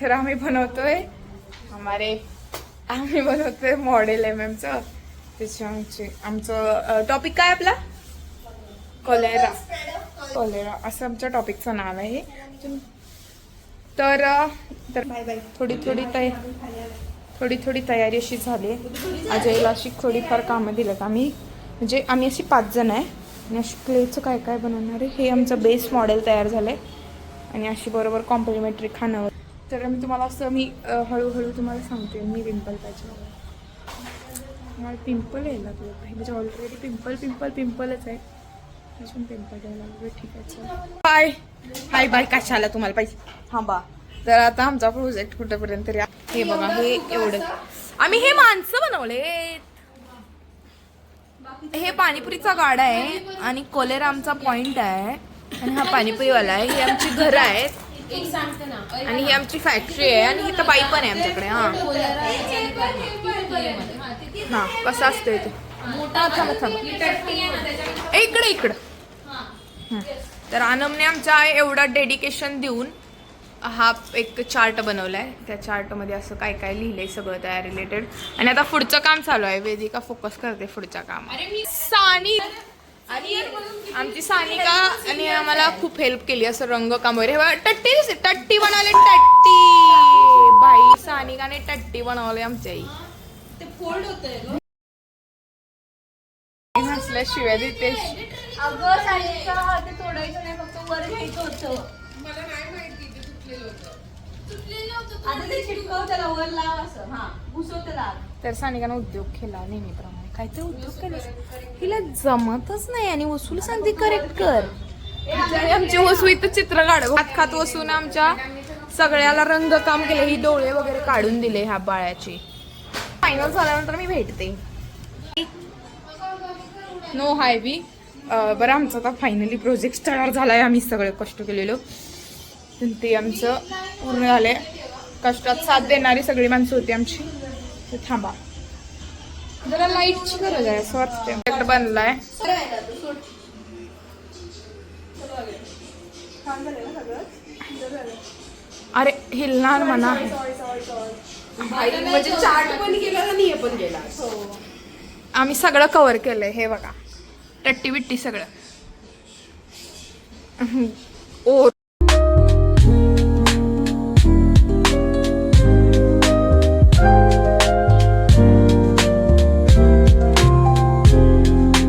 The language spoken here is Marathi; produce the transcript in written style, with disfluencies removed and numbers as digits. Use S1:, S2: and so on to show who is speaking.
S1: तर आम्ही बनवतोय मॉडेल MM चं. त्याच्या आमचं टॉपिक काय आपला कॉलेरा असं आमच्या टॉपिकचं नाव आहे. तर थोडी तयारी अशी झाली. अजयला अशी थोडीफार कामं दिलेत आम्ही, म्हणजे आम्ही अशी 5 जण आहे आणि अशी क्लेचं काय काय बनवणार आहे. हे आमचं बेस मॉडेल तयार झालं आहे आणि अशी बरोबर कॉम्प्लिमेंटरी खाणं. तर मी तुम्हाला असं हळूहळू तुम्हाला सांगते. मी पिंपल पाहिजे मला पिंपल यायला लागलं म्हणजे ऑलरेडी पिंपलच आहे. अजून पिंपल यायला लागलं. ठीक आहे हाय बाय कशाला तुम्हाला पाहिजे. हां बा. तर आता आमचा प्रोजेक्ट कुठेपर्यंत तरी हे बघा. हे एवढं आम्ही हे माणसं बनवले. हे पाणीपुरीचा गाडा आहे आणि कोलेरा आमचा पॉइंट आहे आणि हा पाणीपुरीवाला आहे. ही आमची घरं आहेत आणि ही आमची फॅक्टरी आहे आणि ही तर बाई पण आहे आमच्याकडे. हां कसं असतं ते इकडं. तर आनमने आमच्या एवढा डेडिकेशन देऊन हा एक चार्ट बनवलाय. त्या चार्टमध्ये असं काय काय लिहिलंय सगळं त्या रिलेटेड. आणि आता पुढचं काम चालू आहे. वेदिका फोकस करते पुढच्या काम. आमची सानिका आणि आम्हाला खूप हेल्प केली असं रंगकाम वगैरे. टट्टी बनवले. टट्टी बाई सानिकाने टट्टी बनवले आमच्या आई. नसल्या शिव्या देते.
S2: अगं सानिका ते तोडायचं नाही, फक्त वर घ्यायचं होतं.
S3: मला नाही माहिती ते तुटलेलं होतं.
S2: आता ते चिटकव त्याला वर लाव असं. हा घुसव त्याला.
S1: तर सानिकानं उद्योग केला नेहमीप्रमाणे. काय ते उद्योग केले हिला जमतच नाही आणि वसूल सांगते करेक्ट कर. आमची वसू इथं चित्र काढ खात वसून आमच्या सगळ्याला रंगकाम केले. ही डोळे वगैरे काढून दिले ह्या बाळ्याची. फायनल झाल्यानंतर मी भेटते. नो हाय बी. बरं आमचा आता फायनली प्रोजेक्ट तयार झालाय. आम्ही सगळे कष्ट केलेलो ते आमचं पूर्ण झालंय. कष्टात साथ देणारी सगळी माणसं होती आमची. तर थांबा जरा लाईटची गरज आहे असं वाटतंय. बनलाय अरे हिलणार म्हणा.
S3: म्हणजे चार्ट पण केला आणि हे पण केला.
S1: आम्ही सगळं कव्हर केलंय. हे बघा टट्टी बिट्टी सगळं. ओ